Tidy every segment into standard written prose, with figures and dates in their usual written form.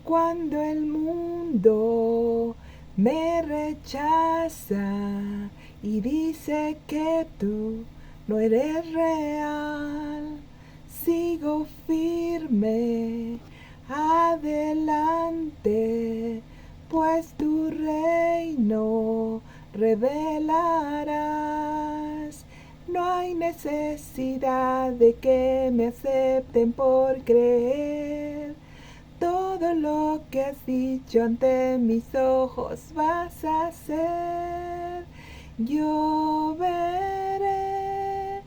Cuando el mundo me rechaza y dice que tú no eres real, sigo firme adelante, pues tu reino revelarás. No hay necesidad de que me acepten por creer. Todo lo que has dicho ante mis ojos vas a hacer. Yo veré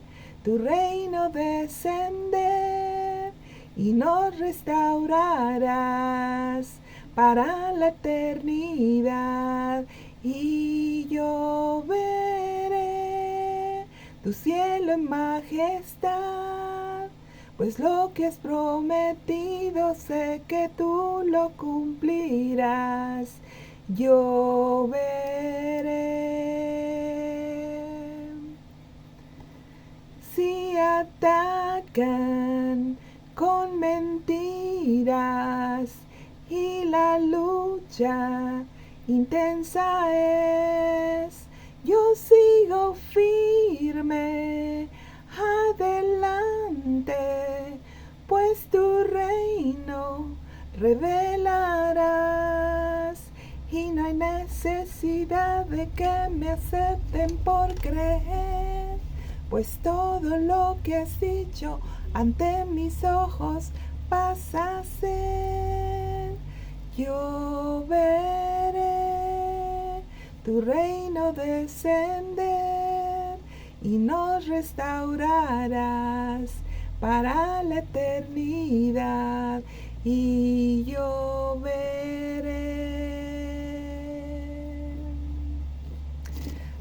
tu reino descender y nos restaurarás para la eternidad. Y yo veré tu cielo en majestad, pues lo que has prometido sé que tú lo cumplirás. Yo veré. Si atacan con mentiras y la lucha intensa es, yo sigo firme adelante, pues tu reino revelarás. Y no hay necesidad de que me acepten por creer, pues todo lo que has dicho ante mis ojos vas a hacer. Yo veré tu reino descender y nos restaurarás para la eternidad. Y yo veré.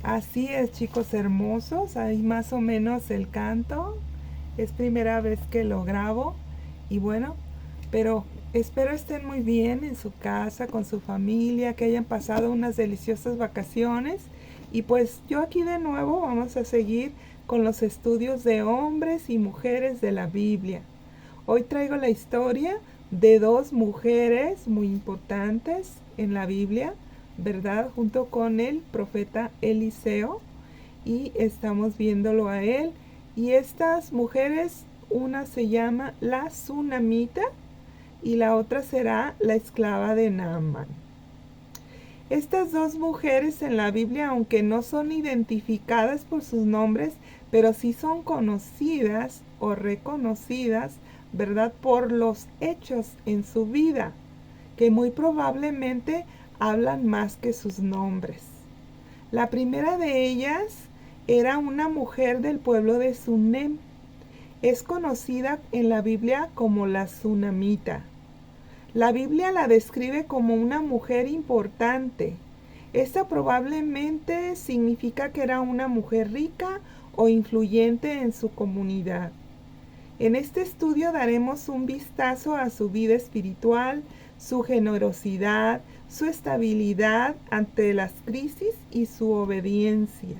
Así es, chicos hermosos, ahí más o menos el canto. Es primera vez que lo grabo y bueno, pero espero estén muy bien en su casa, con su familia, que hayan pasado unas deliciosas vacaciones. Y pues yo aquí de nuevo vamos a seguir con los estudios de hombres y mujeres de la Biblia. Hoy traigo la historia de dos mujeres muy importantes en la Biblia, ¿verdad? Junto con el profeta Eliseo, y estamos viéndolo a él. Y estas mujeres, una se llama la Sunamita y la otra será la esclava de Naamán. Estas dos mujeres en la Biblia, aunque no son identificadas por sus nombres, pero sí son conocidas o reconocidas, ¿verdad?, por los hechos en su vida, que muy probablemente hablan más que sus nombres. La primera de ellas era una mujer del pueblo de Sunem. Es conocida en la Biblia como la Sunamita. La Biblia la describe como una mujer importante. Esta probablemente significa que era una mujer rica o influyente en su comunidad. En este estudio daremos un vistazo a su vida espiritual, su generosidad, su estabilidad ante las crisis y su obediencia.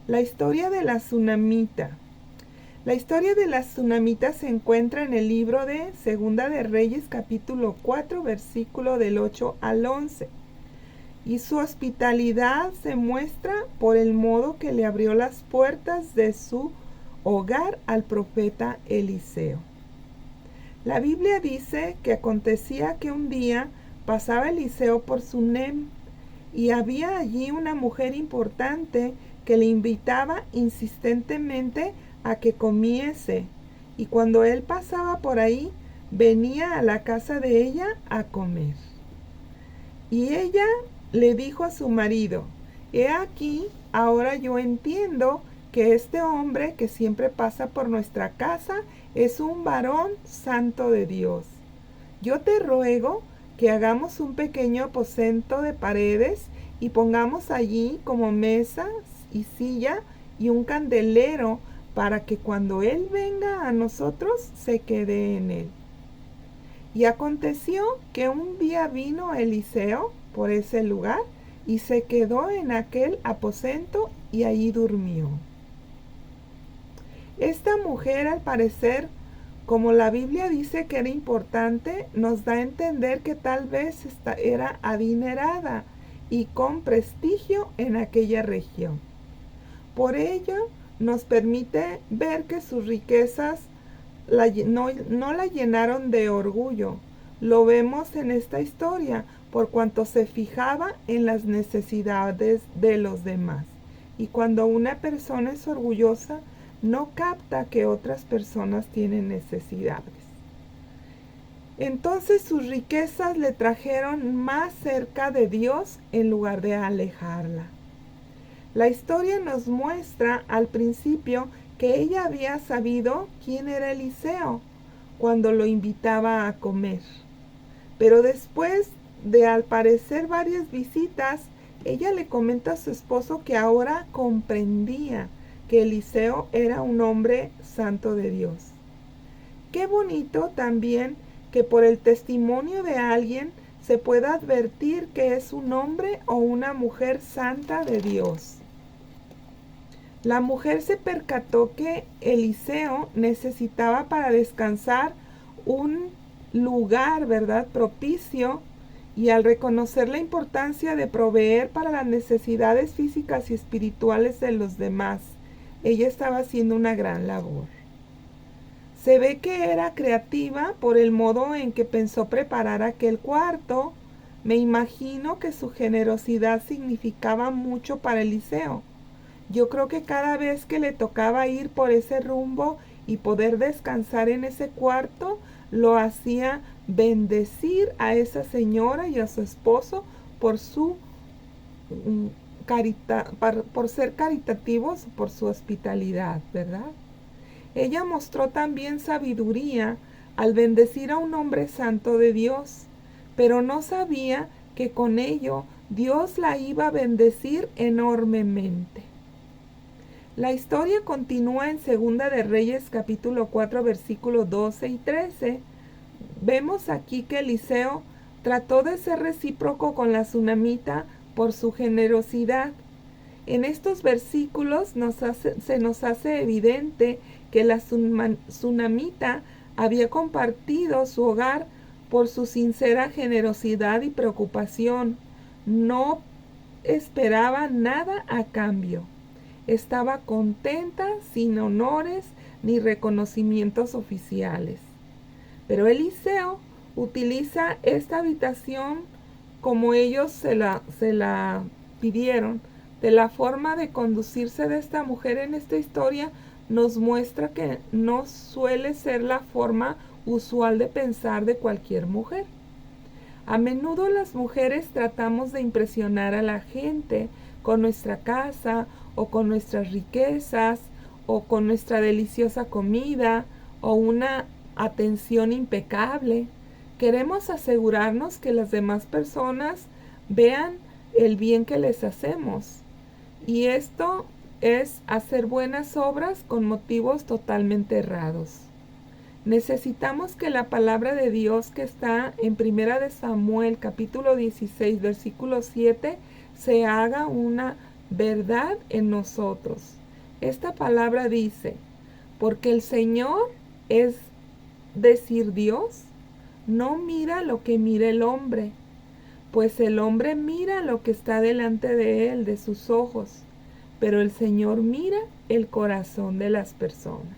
La historia de la Sunamita. La historia de la Sunamita se encuentra en el libro de Segunda de Reyes, capítulo 4, versículo del 8 al 11. Y su hospitalidad se muestra por el modo que le abrió las puertas de su hogar al profeta Eliseo. La Biblia dice que acontecía que un día pasaba Eliseo por Sunem y había allí una mujer importante que le invitaba insistentemente a que comiese, y cuando él pasaba por ahí, venía a la casa de ella a comer. Y ella le dijo a su marido: he aquí, ahora yo entiendo que este hombre que siempre pasa por nuestra casa es un varón santo de Dios. Yo te ruego que hagamos un pequeño aposento de paredes y pongamos allí como mesa y silla y un candelero para que cuando él venga a nosotros se quede en él. Y aconteció que un día vino Eliseo por ese lugar y se quedó en aquel aposento y allí durmió. Esta mujer, al parecer, Como la Biblia dice que era importante, nos da a entender que tal vez era adinerada y con prestigio en aquella región. Por ello, nos permite ver que sus riquezas no la llenaron de orgullo. Lo vemos en esta historia, por cuanto se fijaba en las necesidades de los demás. Y cuando una persona es orgullosa, no capta que otras personas tienen necesidades. Entonces sus riquezas le trajeron más cerca de Dios en lugar de alejarla. La historia nos muestra al principio que ella había sabido quién era Eliseo cuando lo invitaba a comer. Pero después de al parecer varias visitas, ella le comenta a su esposo que ahora comprendía que Eliseo era un hombre santo de Dios. Qué bonito también que por el testimonio de alguien se pueda advertir que es un hombre o una mujer santa de Dios. La mujer se percató que Eliseo necesitaba para descansar un lugar, ¿verdad?, propicio, y al reconocer la importancia de proveer para las necesidades físicas y espirituales de los demás, ella estaba haciendo una gran labor. Se ve que era creativa por el modo en que pensó preparar aquel cuarto. Me imagino que su generosidad significaba mucho para Eliseo. Yo creo que cada vez que le tocaba ir por ese rumbo y poder descansar en ese cuarto, lo hacía bendecir a esa señora y a su esposo por por ser caritativos, por su hospitalidad, ¿verdad? Ella mostró también sabiduría al bendecir a un hombre santo de Dios, pero no sabía que con ello Dios la iba a bendecir enormemente. La historia continúa en Segunda de Reyes capítulo 4 versículos 12 y 13. Vemos aquí que Eliseo trató de ser recíproco con la tsunamita por su generosidad. En estos versículos se nos hace evidente que la tsunamita había compartido su hogar por su sincera generosidad y preocupación. No esperaba nada a cambio. Estaba contenta sin honores ni reconocimientos oficiales. Pero Eliseo utiliza esta habitación como ellos se la pidieron. De la forma de conducirse de esta mujer en esta historia nos muestra que no suele ser la forma usual de pensar de cualquier mujer. A menudo las mujeres tratamos de impresionar a la gente con nuestra casa o con nuestras riquezas o con nuestra deliciosa comida o una atención impecable. Queremos asegurarnos que las demás personas vean el bien que les hacemos. Y esto es hacer buenas obras con motivos totalmente errados. Necesitamos que la palabra de Dios que está en Primera de Samuel capítulo 16 versículo 7 se haga una verdad en nosotros. Esta palabra dice: porque el Señor, es decir, Dios, no mira lo que mira el hombre, pues el hombre mira lo que está delante de él, de sus ojos, pero el Señor mira el corazón de las personas.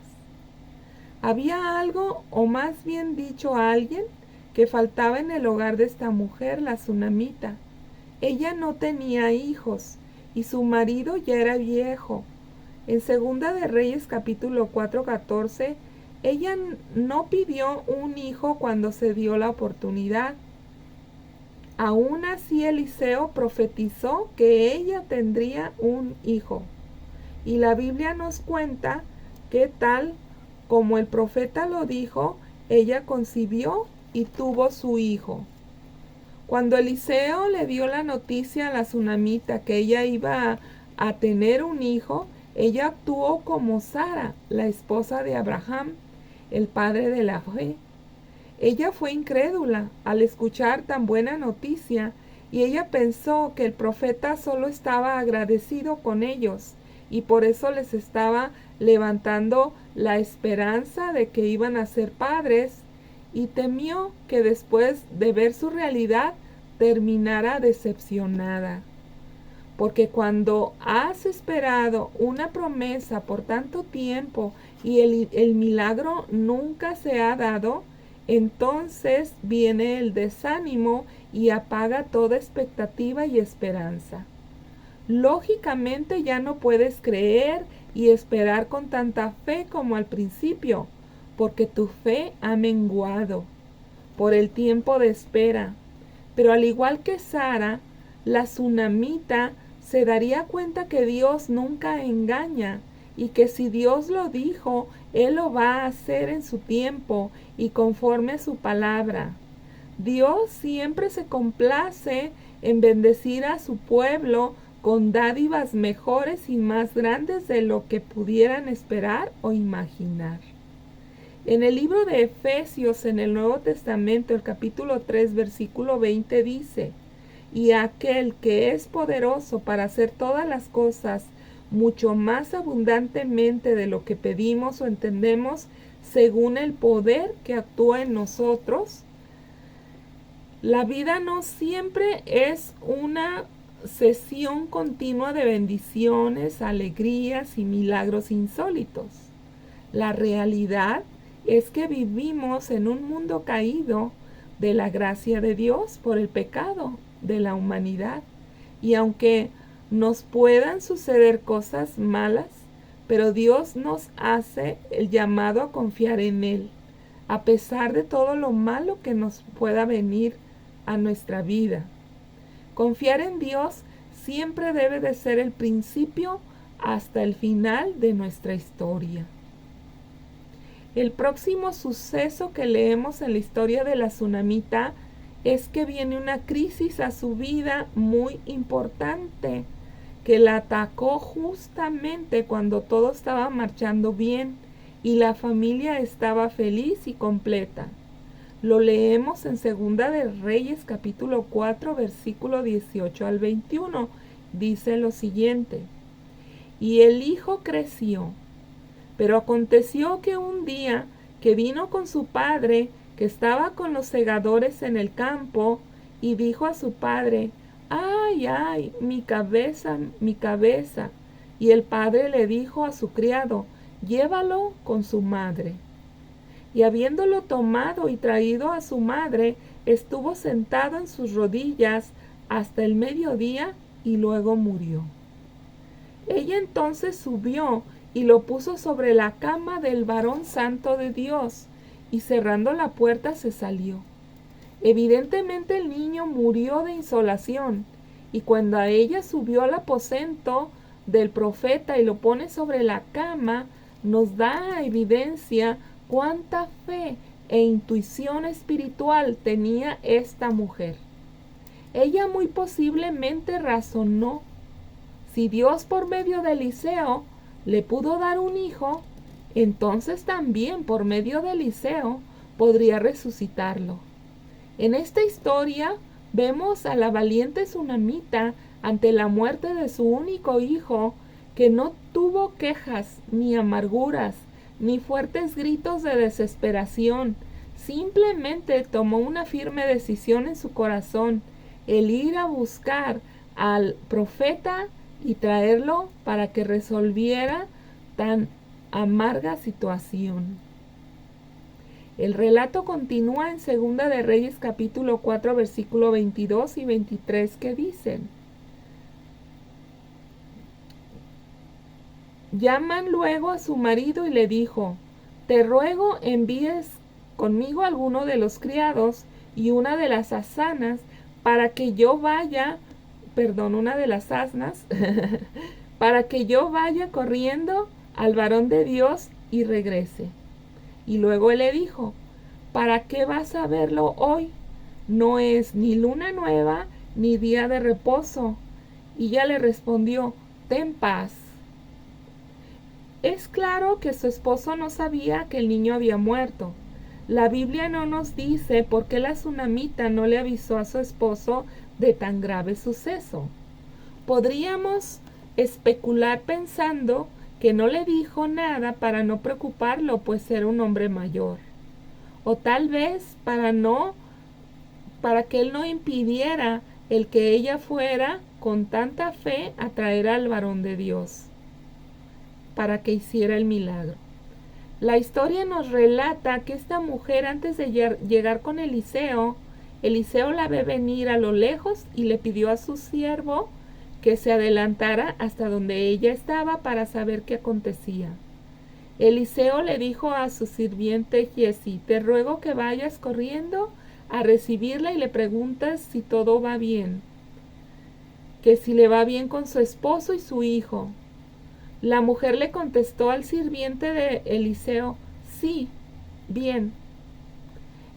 Había algo, o más bien dicho alguien, que faltaba en el hogar de esta mujer, la tsunamita. Ella no tenía hijos y su marido ya era viejo. En Segunda de Reyes capítulo 4:14, ella no pidió un hijo cuando se dio la oportunidad. Aún así Eliseo profetizó que ella tendría un hijo. Y la Biblia nos cuenta que tal como el profeta lo dijo, ella concibió y tuvo su hijo. Cuando Eliseo le dio la noticia a la tsunamita que ella iba a tener un hijo, ella actuó como Sara, la esposa de Abraham, el padre de la fe. Ella fue incrédula al escuchar tan buena noticia y ella pensó que el profeta solo estaba agradecido con ellos y por eso les estaba levantando la esperanza de que iban a ser padres, y temió que después de ver su realidad terminara decepcionada. Porque cuando has esperado una promesa por tanto tiempo y el milagro nunca se ha dado, entonces viene el desánimo y apaga toda expectativa y esperanza. Lógicamente ya no puedes creer y esperar con tanta fe como al principio, porque tu fe ha menguado por el tiempo de espera. Pero al igual que Sara, la tsunamita se daría cuenta que Dios nunca engaña y que si Dios lo dijo, Él lo va a hacer en su tiempo y conforme a su palabra. Dios siempre se complace en bendecir a su pueblo con dádivas mejores y más grandes de lo que pudieran esperar o imaginar. En el libro de Efesios, en el Nuevo Testamento, el capítulo 3, versículo 20 dice: y aquel que es poderoso para hacer todas las cosas mucho más abundantemente de lo que pedimos o entendemos, según el poder que actúa en nosotros. La vida no siempre es una sesión continua de bendiciones, alegrías y milagros insólitos. La realidad es que vivimos en un mundo caído de la gracia de Dios por el pecado de la humanidad. Y aunque nos puedan suceder cosas malas, pero Dios nos hace el llamado a confiar en Él, a pesar de todo lo malo que nos pueda venir a nuestra vida. Confiar en Dios siempre debe de ser el principio hasta el final de nuestra historia. El próximo suceso que leemos en la historia de la tsunamita es que viene una crisis a su vida muy importante, que la atacó justamente cuando todo estaba marchando bien y la familia estaba feliz y completa. Lo leemos en Segunda de Reyes, capítulo 4, versículo 18 al 21. Dice lo siguiente: y el hijo creció, pero aconteció que un día que vino con su padre, que estaba con los segadores en el campo, y dijo a su padre: ¡ay, ay, mi cabeza, mi cabeza! Y el padre le dijo a su criado: llévalo con su madre. Y habiéndolo tomado y traído a su madre, estuvo sentado en sus rodillas hasta el mediodía y luego murió. Ella entonces subió y lo puso sobre la cama del varón santo de Dios, y cerrando la puerta se salió. Evidentemente el niño murió de insolación, y cuando a ella subió al aposento del profeta y lo pone sobre la cama, nos da a evidencia cuánta fe e intuición espiritual tenía esta mujer. Ella muy posiblemente razonó: si Dios por medio de Eliseo le pudo dar un hijo, entonces también por medio de Eliseo podría resucitarlo. En esta historia vemos a la valiente tsunamita ante la muerte de su único hijo, que no tuvo quejas ni amarguras ni fuertes gritos de desesperación. Simplemente tomó una firme decisión en su corazón: el ir a buscar al profeta y traerlo para que resolviera tan amarga situación. El relato continúa en Segunda de Reyes capítulo 4 versículo 22 y 23, que dicen: llaman luego a su marido y le dijo: te ruego envíes conmigo alguno de los criados y una de las asanas para que yo vaya, una de las asnas, para que yo vaya corriendo al varón de Dios y regrese. Y luego él le dijo: ¿para qué vas a verlo hoy? No es ni luna nueva ni día de reposo. Y ella le respondió: ten paz. Es claro que su esposo no sabía que el niño había muerto. La Biblia no nos dice por qué la tsunamita no le avisó a su esposo de tan grave suceso. Podríamos especular pensando que no le dijo nada para no preocuparlo, pues era un hombre mayor. O tal vez para que él no impidiera el que ella fuera con tanta fe a traer al varón de Dios, para que hiciera el milagro. La historia nos relata que esta mujer, antes de llegar con Eliseo la ve venir a lo lejos y le pidió a su siervo que se adelantara hasta donde ella estaba para saber qué acontecía. Eliseo le dijo a su sirviente Giezi: te ruego que vayas corriendo a recibirla y le preguntas si todo va bien, que si le va bien con su esposo y su hijo. La mujer le contestó al sirviente de Eliseo: sí, bien.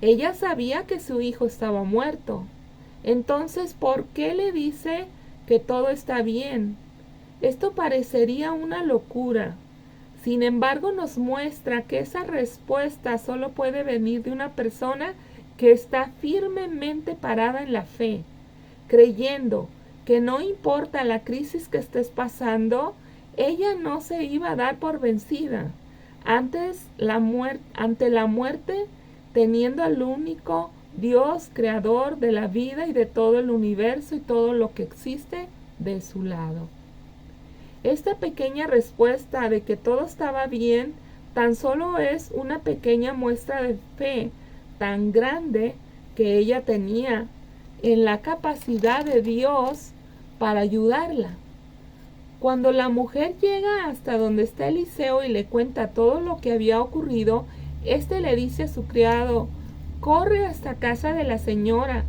Ella sabía que su hijo estaba muerto. Entonces, ¿por qué le dice que todo está bien? Esto parecería una locura. Sin embargo, nos muestra que esa respuesta solo puede venir de una persona que está firmemente parada en la fe, creyendo que no importa la crisis que estés pasando, ella no se iba a dar por vencida. Ante la muerte, teniendo al único Dios, creador de la vida y de todo el universo y todo lo que existe, de su lado. Esta pequeña respuesta de que todo estaba bien tan solo es una pequeña muestra de fe tan grande que ella tenía en la capacidad de Dios para ayudarla. Cuando la mujer llega hasta donde está Eliseo y le cuenta todo lo que había ocurrido, éste le dice a su criado: corre hasta casa de la señora,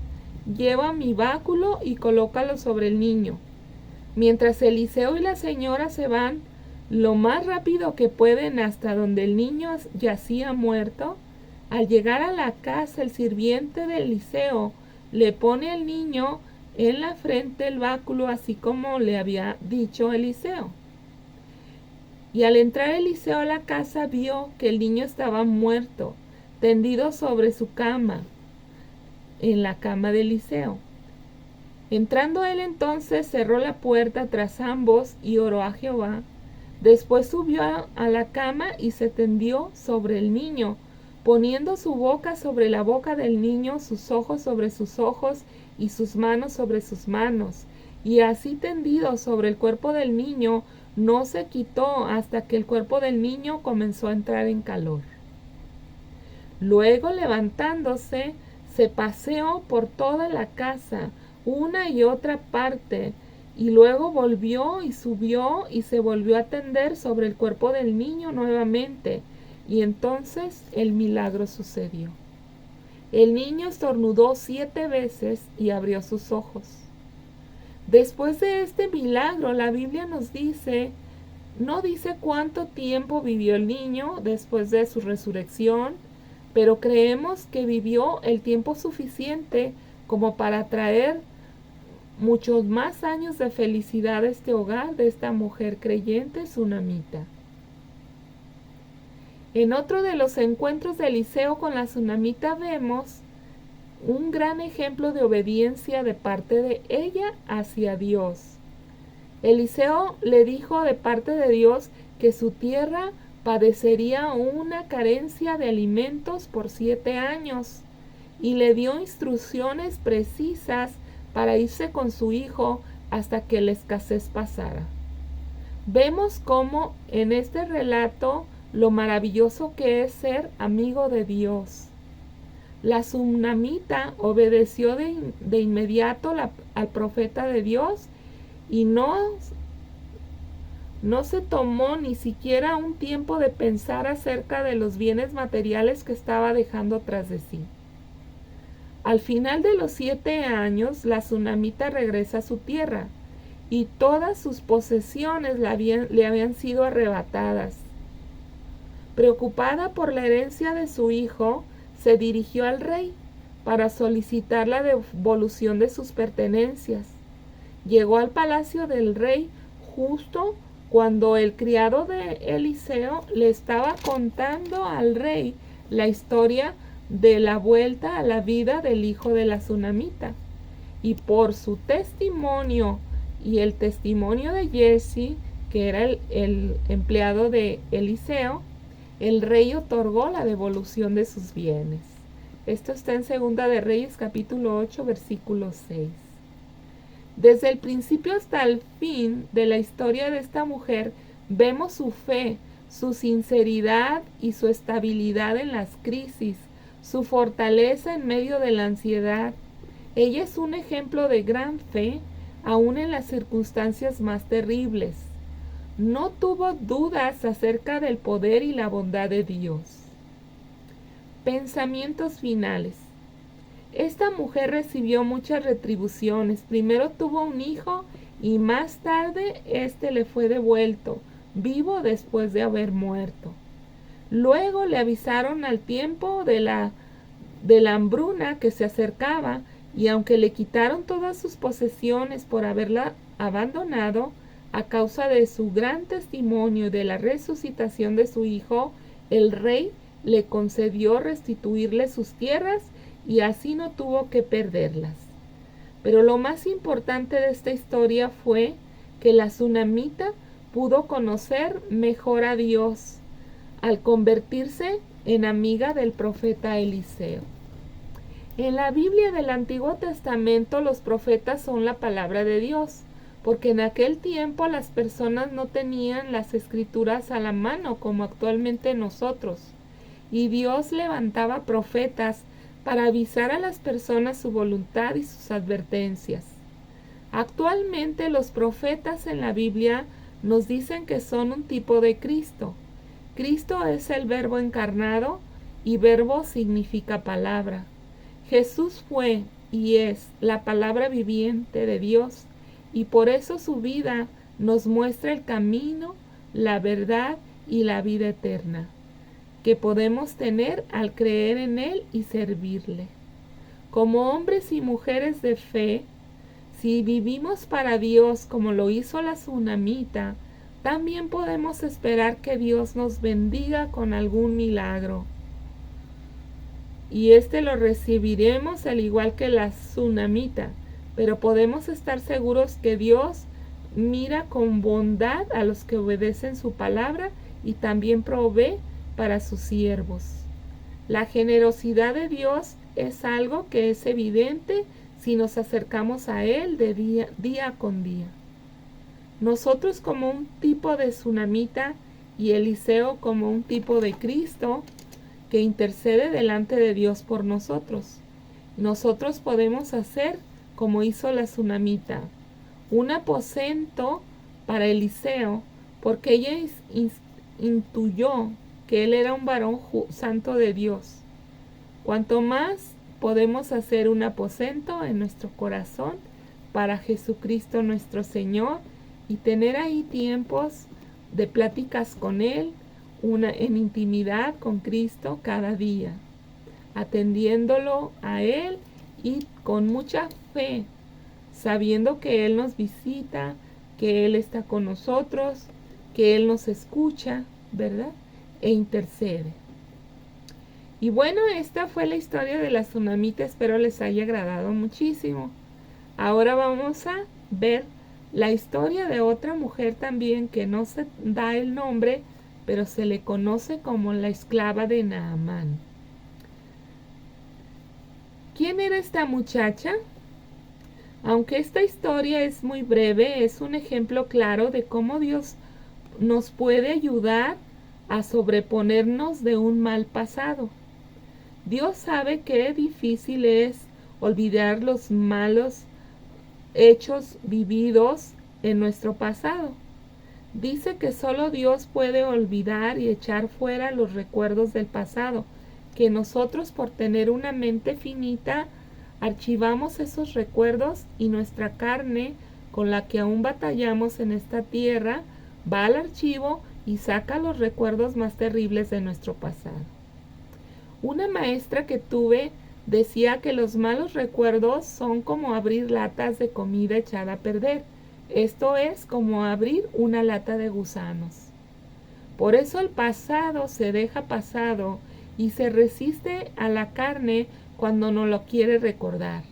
lleva mi báculo y colócalo sobre el niño. Mientras Eliseo y la señora se van lo más rápido que pueden hasta donde el niño yacía muerto, al llegar a la casa, el sirviente de Eliseo le pone al niño en la frente el báculo, así como le había dicho Eliseo. Y al entrar Eliseo a la casa, vio que el niño estaba muerto, tendido sobre su cama, en la cama de Eliseo. Entrando él entonces, cerró la puerta tras ambos y oró a Jehová. Después subió a la cama y se tendió sobre el niño, poniendo su boca sobre la boca del niño, sus ojos sobre sus ojos y sus manos sobre sus manos. Y así tendido sobre el cuerpo del niño, no se quitó hasta que el cuerpo del niño comenzó a entrar en calor. Luego, levantándose, se paseó por toda la casa, una y otra parte, y luego volvió y subió y se volvió a tender sobre el cuerpo del niño nuevamente, y entonces el milagro sucedió. El niño estornudó 7 veces y abrió sus ojos. Después de este milagro, la Biblia nos dice, no dice cuánto tiempo vivió el niño después de su resurrección, pero creemos que vivió el tiempo suficiente como para traer muchos más años de felicidad a este hogar de esta mujer creyente sunamita. En otro de los encuentros de Eliseo con la sunamita vemos un gran ejemplo de obediencia de parte de ella hacia Dios. Eliseo le dijo de parte de Dios que su tierra padecería una carencia de alimentos por 7 años y le dio instrucciones precisas para irse con su hijo hasta que la escasez pasara. Vemos cómo en este relato lo maravilloso que es ser amigo de Dios. La sunamita obedeció de inmediato al profeta de Dios y no se tomó ni siquiera un tiempo de pensar acerca de los bienes materiales que estaba dejando tras de sí. Al final de los 7 años, la sunamita regresa a su tierra y todas sus posesiones le habían sido arrebatadas. Preocupada por la herencia de su hijo, se dirigió al rey para solicitar la devolución de sus pertenencias. Llegó al palacio del rey justo cuando el criado de Eliseo le estaba contando al rey la historia de la vuelta a la vida del hijo de la sunamita. Y por su testimonio y el testimonio de Giezi, que era el empleado de Eliseo, el rey otorgó la devolución de sus bienes. Esto está en Segunda de Reyes capítulo 8 versículo 6. Desde el principio hasta el fin de la historia de esta mujer vemos su fe, su sinceridad y su estabilidad en las crisis, su fortaleza en medio de la ansiedad. Ella es un ejemplo de gran fe, aún en las circunstancias más terribles. No tuvo dudas acerca del poder y la bondad de Dios. Pensamientos finales. Esta mujer recibió muchas retribuciones. Primero tuvo un hijo y más tarde este le fue devuelto, vivo después de haber muerto. Luego le avisaron al tiempo de la hambruna que se acercaba, y aunque le quitaron todas sus posesiones por haberla abandonado, a causa de su gran testimonio y de la resucitación de su hijo, el rey le concedió restituirle sus tierras y así no tuvo que perderlas. Pero lo más importante de esta historia fue que la tsunamita pudo conocer mejor a Dios al convertirse en amiga del profeta Eliseo. En la Biblia del Antiguo Testamento los profetas son la palabra de Dios, porque en aquel tiempo las personas no tenían las escrituras a la mano como actualmente nosotros, y Dios levantaba profetas para avisar a las personas su voluntad y sus advertencias. Actualmente los profetas en la Biblia nos dicen que son un tipo de Cristo. Cristo es el Verbo encarnado y verbo significa palabra. Jesús fue y es la palabra viviente de Dios, y por eso su vida nos muestra el camino, la verdad y la vida eterna que podemos tener al creer en Él y servirle. Como hombres y mujeres de fe, si vivimos para Dios como lo hizo la tsunamita, también podemos esperar que Dios nos bendiga con algún milagro. Y lo recibiremos al igual que la tsunamita, pero podemos estar seguros que Dios mira con bondad a los que obedecen su palabra y también provee para sus siervos. La generosidad de Dios es algo que es evidente si nos acercamos a Él de día con día. Nosotros como un tipo de tsunamita y Eliseo como un tipo de Cristo que intercede delante de Dios por nosotros. Nosotros podemos hacer como hizo la tsunamita, un aposento para Eliseo, porque ella intuyó que él era un varón santo de Dios. Cuanto más podemos hacer un aposento en nuestro corazón para Jesucristo nuestro Señor y tener ahí tiempos de pláticas con Él, en intimidad con Cristo cada día, atendiéndolo a Él y con mucha fe, sabiendo que Él nos visita, que Él está con nosotros, que Él nos escucha, ¿verdad? E intercede. Y bueno, esta fue la historia de la tsunamita, espero les haya agradado muchísimo. Ahora vamos a ver la historia de otra mujer también que no se da el nombre, pero se le conoce como la esclava de Naamán. ¿Quién era esta muchacha? Aunque esta historia es muy breve, es un ejemplo claro de cómo Dios nos puede ayudar a sobreponernos de un mal pasado. Dios sabe qué difícil es olvidar los malos hechos vividos en nuestro pasado. Dice que solo Dios puede olvidar y echar fuera los recuerdos del pasado, que nosotros por tener una mente finita archivamos esos recuerdos y nuestra carne con la que aún batallamos en esta tierra va al archivo y saca los recuerdos más terribles de nuestro pasado. Una maestra que tuve decía que los malos recuerdos son como abrir latas de comida echada a perder. Esto es como abrir una lata de gusanos. Por eso el pasado se deja pasado y se resiste a la carne cuando no lo quiere recordar.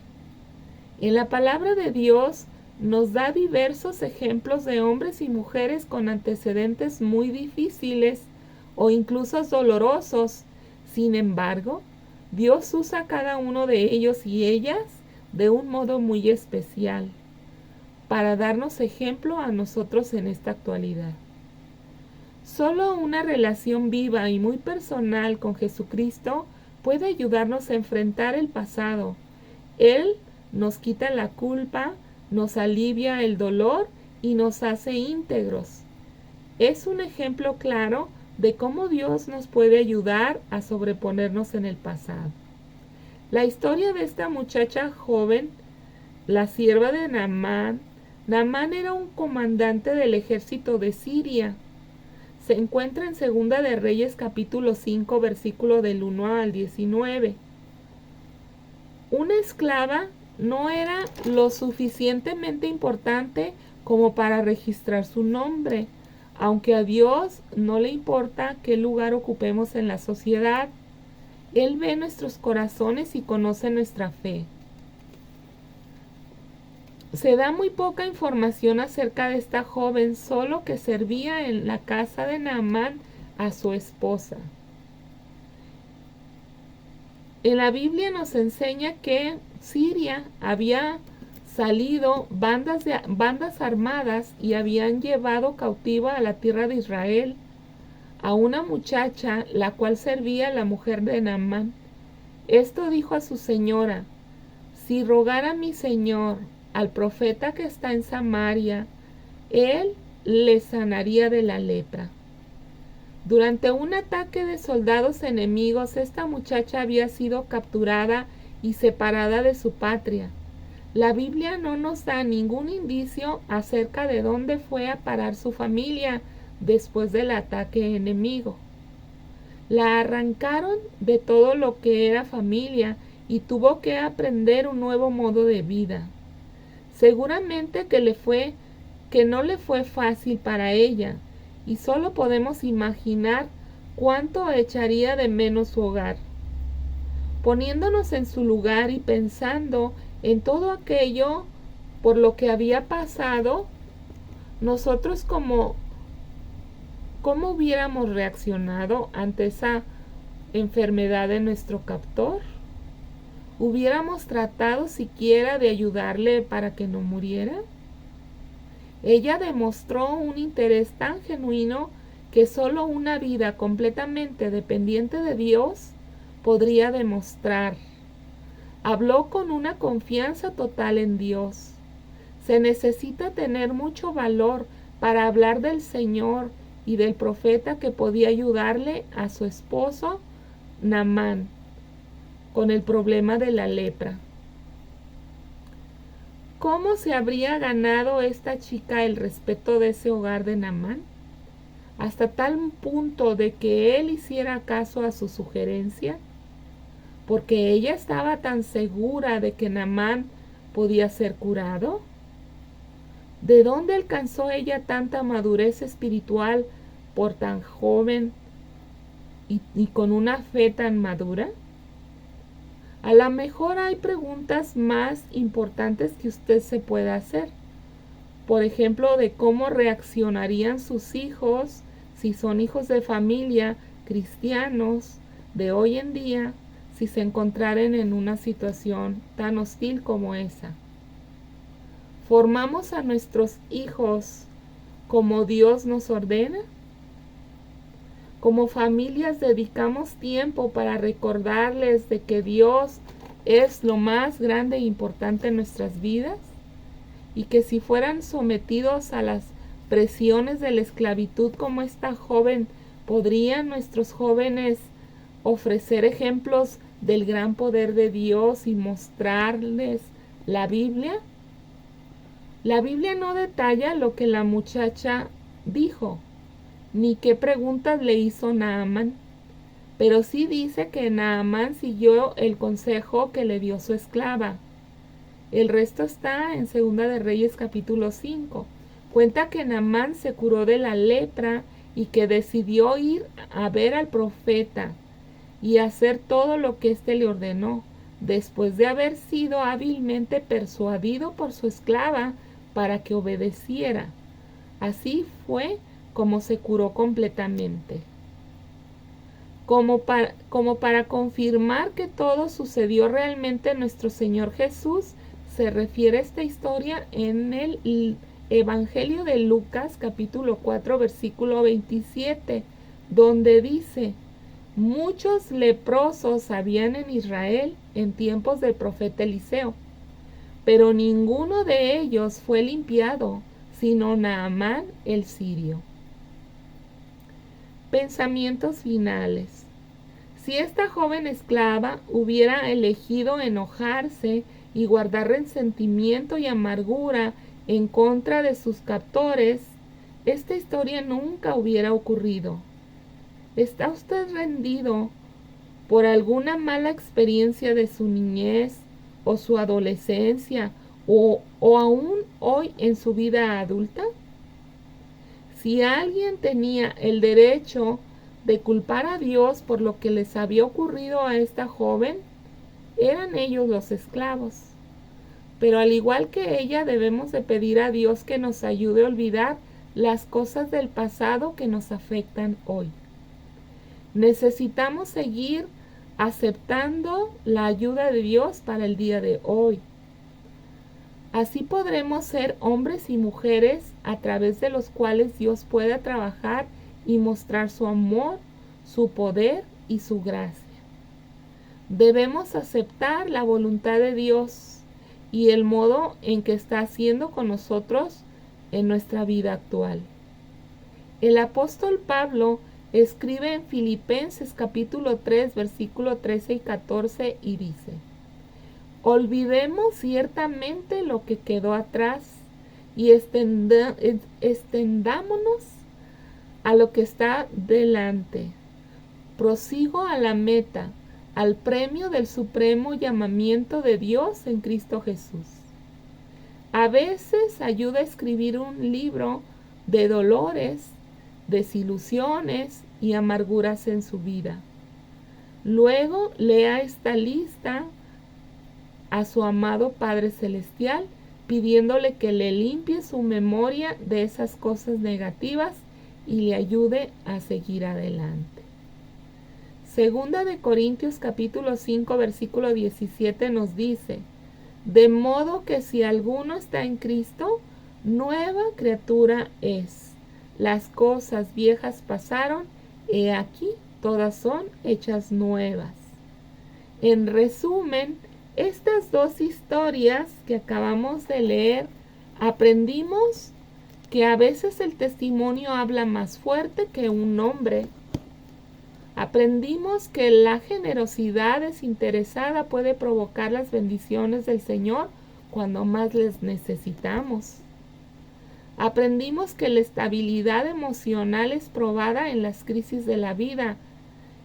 En la palabra de Dios nos da diversos ejemplos de hombres y mujeres con antecedentes muy difíciles o incluso dolorosos. Sin embargo, Dios usa a cada uno de ellos y ellas de un modo muy especial para darnos ejemplo a nosotros en esta actualidad. Solo una relación viva y muy personal con Jesucristo puede ayudarnos a enfrentar el pasado. Él nos quita la culpa, nos alivia el dolor y nos hace íntegros. Es un ejemplo claro de cómo Dios nos puede ayudar a sobreponernos en el pasado. La historia de esta muchacha joven, la sierva de Naamán. Naamán era un comandante del ejército de Siria. Se encuentra en Segunda de Reyes capítulo 5 versículo del 1 al 19. Una esclava no era lo suficientemente importante como para registrar su nombre, aunque a Dios no le importa qué lugar ocupemos en la sociedad. Él ve nuestros corazones y conoce nuestra fe. Se da muy poca información acerca de esta joven, solo que servía en la casa de Naamán a su esposa. En la Biblia nos enseña que Siria había salido bandas armadas y habían llevado cautiva a la tierra de Israel a una muchacha, la cual servía a la mujer de Naamán. Esto dijo a su señora: si rogara mi señor al profeta que está en Samaria, él le sanaría de la lepra. Durante un ataque de soldados enemigos, esta muchacha había sido capturada y separada de su patria. La Biblia no nos da ningún indicio acerca de dónde fue a parar su familia después del ataque enemigo. La arrancaron de todo lo que era familia y tuvo que aprender un nuevo modo de vida. Seguramente que no le fue fácil para ella, y solo podemos imaginar cuánto echaría de menos su hogar. Poniéndonos en su lugar y pensando en todo aquello por lo que había pasado, nosotros ¿cómo hubiéramos reaccionado ante esa enfermedad de nuestro captor? ¿Hubiéramos tratado siquiera de ayudarle para que no muriera? Ella demostró un interés tan genuino que solo una vida completamente dependiente de Dios podría demostrar. Habló con una confianza total en Dios. Se necesita tener mucho valor para hablar del Señor y del profeta que podía ayudarle a su esposo Naamán con el problema de la lepra. ¿Cómo se habría ganado esta chica el respeto de ese hogar de Naamán? Hasta tal punto de que él hiciera caso a su sugerencia, porque ella estaba tan segura de que Naamán podía ser curado. ¿De dónde alcanzó ella tanta madurez espiritual por tan joven y con una fe tan madura? A lo mejor hay preguntas más importantes que usted se pueda hacer. Por ejemplo, de cómo reaccionarían sus hijos, si son hijos de familia cristianos de hoy en día, si se encontraran en una situación tan hostil como esa. ¿Formamos a nuestros hijos como Dios nos ordena? Como familias dedicamos tiempo para recordarles de que Dios es lo más grande e importante en nuestras vidas, y que si fueran sometidos a las presiones de la esclavitud como esta joven, ¿podrían nuestros jóvenes ofrecer ejemplos del gran poder de Dios y mostrarles la Biblia? La Biblia no detalla lo que la muchacha dijo, ni qué preguntas le hizo Naamán, pero sí dice que Naamán siguió el consejo que le dio su esclava. El resto está en Segunda de Reyes capítulo 5. Cuenta que Naamán se curó de la lepra y que decidió ir a ver al profeta y hacer todo lo que éste le ordenó, después de haber sido hábilmente persuadido por su esclava para que obedeciera. Así fue como se curó completamente. Como para confirmar que todo sucedió realmente en nuestro Señor Jesús, se refiere esta historia en el Evangelio de Lucas, capítulo 4, versículo 27, donde dice: muchos leprosos habían en Israel en tiempos del profeta Eliseo, pero ninguno de ellos fue limpiado, sino Naamán el sirio. Pensamientos finales. Si esta joven esclava hubiera elegido enojarse y guardar resentimiento y amargura en contra de sus captores, esta historia nunca hubiera ocurrido. ¿Está usted rendido por alguna mala experiencia de su niñez o su adolescencia o aún hoy en su vida adulta? Si alguien tenía el derecho de culpar a Dios por lo que les había ocurrido a esta joven, eran ellos los esclavos. Pero al igual que ella, debemos de pedir a Dios que nos ayude a olvidar las cosas del pasado que nos afectan hoy. Necesitamos seguir aceptando la ayuda de Dios para el día de hoy. Así podremos ser hombres y mujeres a través de los cuales Dios pueda trabajar y mostrar su amor, su poder y su gracia. Debemos aceptar la voluntad de Dios y el modo en que está haciendo con nosotros en nuestra vida actual. El apóstol Pablo escribe en Filipenses capítulo 3, versículo 13 y 14 y dice: olvidemos ciertamente lo que quedó atrás y extendámonos a lo que está delante. Prosigo a la meta, al premio del supremo llamamiento de Dios en Cristo Jesús. A veces ayuda a escribir un libro de dolores, desilusiones y amarguras en su vida. Luego lea esta lista a su amado Padre Celestial, pidiéndole que le limpie su memoria de esas cosas negativas y le ayude a seguir adelante. Segunda de Corintios capítulo 5 versículo 17 nos dice: de modo que si alguno está en Cristo, nueva criatura es. Las cosas viejas pasaron, he aquí todas son hechas nuevas. En resumen, estas dos historias que acabamos de leer, aprendimos que a veces el testimonio habla más fuerte que un nombre. Aprendimos que la generosidad desinteresada puede provocar las bendiciones del Señor cuando más les necesitamos. Aprendimos que la estabilidad emocional es probada en las crisis de la vida,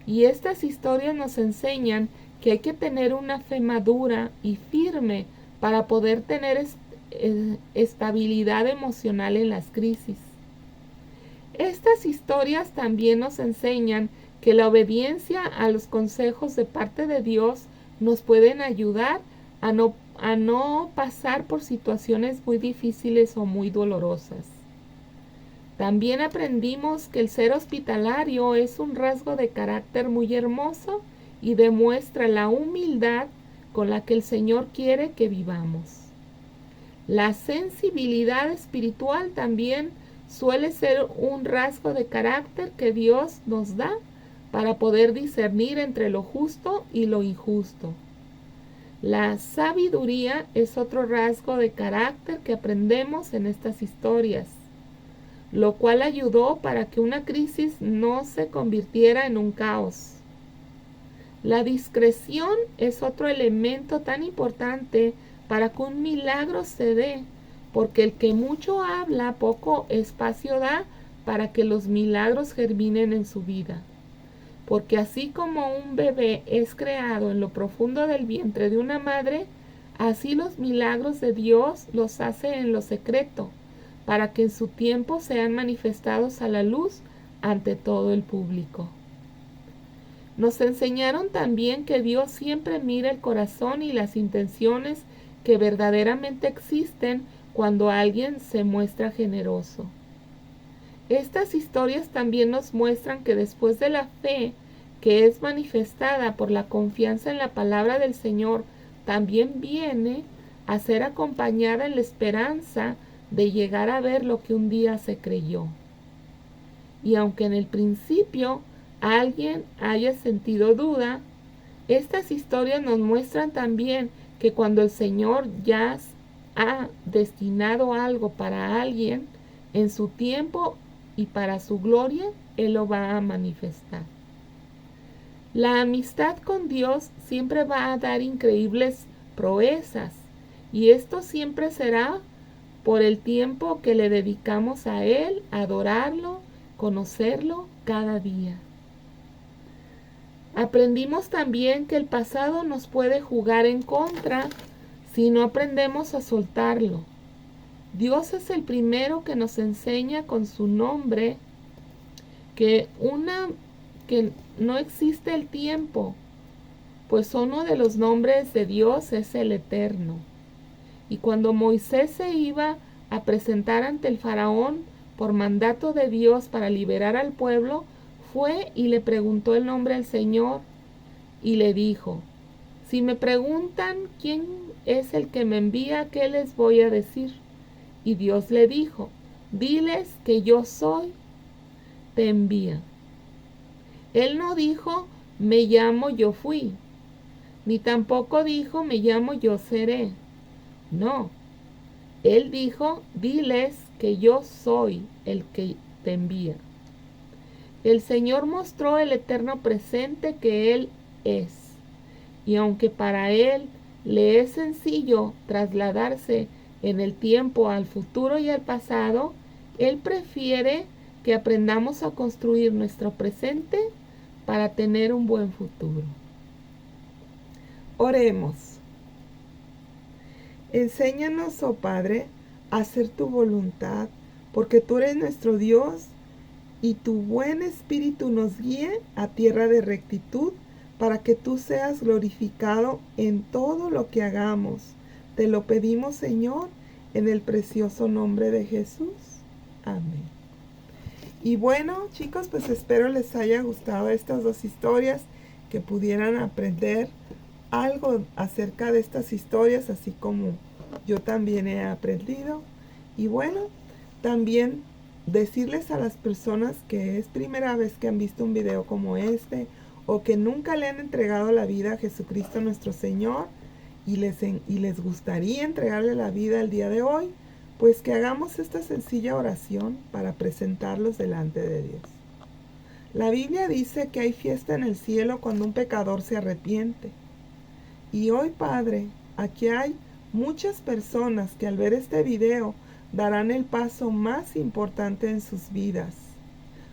y estas historias nos enseñan que hay que tener una fe madura y firme para poder tener estabilidad emocional en las crisis. Estas historias también nos enseñan que la obediencia a los consejos de parte de Dios nos pueden ayudar a no pasar por situaciones muy difíciles o muy dolorosas. También aprendimos que el ser hospitalario es un rasgo de carácter muy hermoso y demuestra la humildad con la que el Señor quiere que vivamos. La sensibilidad espiritual también suele ser un rasgo de carácter que Dios nos da para poder discernir entre lo justo y lo injusto. La sabiduría es otro rasgo de carácter que aprendemos en estas historias, lo cual ayudó para que una crisis no se convirtiera en un caos. La discreción es otro elemento tan importante para que un milagro se dé, porque el que mucho habla, poco espacio da para que los milagros germinen en su vida. Porque así como un bebé es creado en lo profundo del vientre de una madre, así los milagros de Dios los hace en lo secreto, para que en su tiempo sean manifestados a la luz ante todo el público. Nos enseñaron también que Dios siempre mira el corazón y las intenciones que verdaderamente existen cuando alguien se muestra generoso. Estas historias también nos muestran que después de la fe que es manifestada por la confianza en la palabra del Señor, también viene a ser acompañada en la esperanza de llegar a ver lo que un día se creyó. Y aunque en el principio alguien haya sentido duda, estas historias nos muestran también que cuando el Señor ya ha destinado algo para alguien, en su tiempo y para su gloria, Él lo va a manifestar. La amistad con Dios siempre va a dar increíbles proezas, y esto siempre será por el tiempo que le dedicamos a Él, a adorarlo, conocerlo cada día. Aprendimos también que el pasado nos puede jugar en contra si no aprendemos a soltarlo. Dios es el primero que nos enseña con su nombre que no existe el tiempo, pues uno de los nombres de Dios es el Eterno. Y cuando Moisés se iba a presentar ante el faraón por mandato de Dios para liberar al pueblo, fue y le preguntó el nombre al Señor y le dijo: si me preguntan quién es el que me envía, ¿qué les voy a decir? Y Dios le dijo: diles que yo soy, te envía. Él no dijo: me llamo, yo fui, ni tampoco dijo: me llamo, yo seré. No, Él dijo: diles que yo soy el que te envía. El Señor mostró el eterno presente que Él es, y aunque para Él le es sencillo trasladarse en el tiempo al futuro y al pasado, Él prefiere que aprendamos a construir nuestro presente para tener un buen futuro. Oremos. Enséñanos, oh Padre, a hacer tu voluntad, porque tú eres nuestro Dios, y tu buen espíritu nos guíe a tierra de rectitud, para que tú seas glorificado en todo lo que hagamos. Te lo pedimos, Señor, en el precioso nombre de Jesús. Amén. Y bueno, chicos, pues espero les haya gustado estas dos historias, que pudieran aprender algo acerca de estas historias, así como yo también he aprendido. Y bueno, también decirles a las personas que es primera vez que han visto un video como este, o que nunca le han entregado la vida a Jesucristo nuestro Señor, y les gustaría entregarle la vida el día de hoy, pues que hagamos esta sencilla oración para presentarlos delante de Dios. La Biblia dice que hay fiesta en el cielo cuando un pecador se arrepiente. Y hoy, Padre, aquí hay muchas personas que al ver este video darán el paso más importante en sus vidas,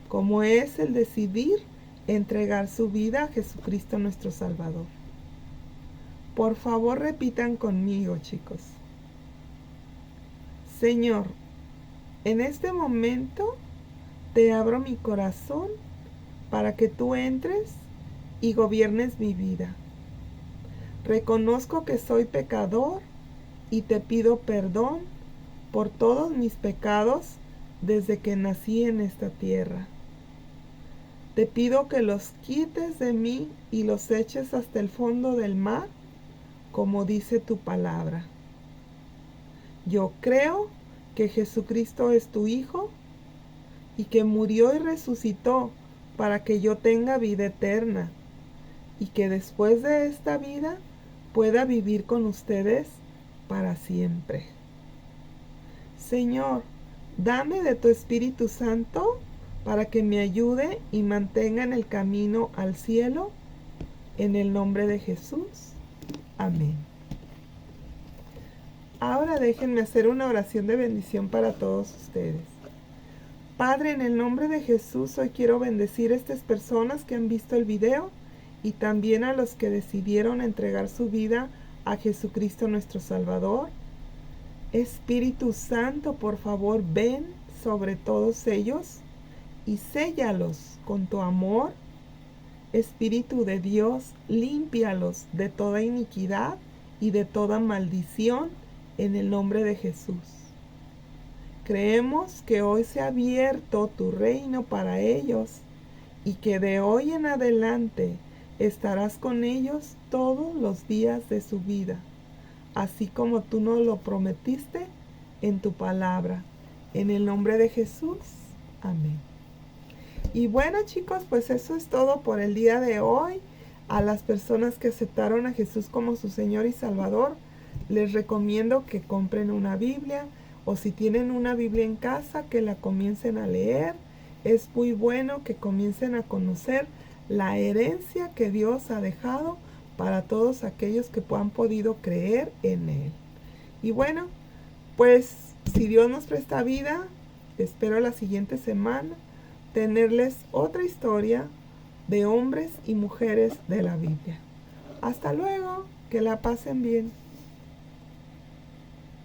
como es el decidir entregar su vida a Jesucristo nuestro Salvador. Por favor, repitan conmigo, chicos. Señor, en este momento te abro mi corazón para que tú entres y gobiernes mi vida. Reconozco que soy pecador y te pido perdón por todos mis pecados desde que nací en esta tierra. Te pido que los quites de mí y los eches hasta el fondo del mar, como dice tu palabra. Yo creo que Jesucristo es tu Hijo y que murió y resucitó para que yo tenga vida eterna y que después de esta vida pueda vivir con ustedes para siempre. Señor, dame de tu Espíritu Santo para que me ayude y mantenga en el camino al cielo, en el nombre de Jesús. Amén. Ahora déjenme hacer una oración de bendición para todos ustedes. Padre, en el nombre de Jesús, hoy quiero bendecir a estas personas que han visto el video y también a los que decidieron entregar su vida a Jesucristo nuestro Salvador. Espíritu Santo, por favor, ven sobre todos ellos y séllalos con tu amor. Espíritu de Dios, límpialos de toda iniquidad y de toda maldición en el nombre de Jesús. Creemos que hoy se ha abierto tu reino para ellos y que de hoy en adelante estarás con ellos todos los días de su vida, así como tú nos lo prometiste en tu palabra. En el nombre de Jesús. Amén. Y bueno, chicos, pues eso es todo por el día de hoy. A las personas que aceptaron a Jesús como su Señor y Salvador, les recomiendo que compren una Biblia, o si tienen una Biblia en casa, que la comiencen a leer. Es muy bueno que comiencen a conocer la herencia que Dios ha dejado para todos aquellos que han podido creer en Él. Y bueno, pues si Dios nos presta vida, espero la siguiente semana tenerles otra historia de hombres y mujeres de la Biblia. Hasta luego, que la pasen bien.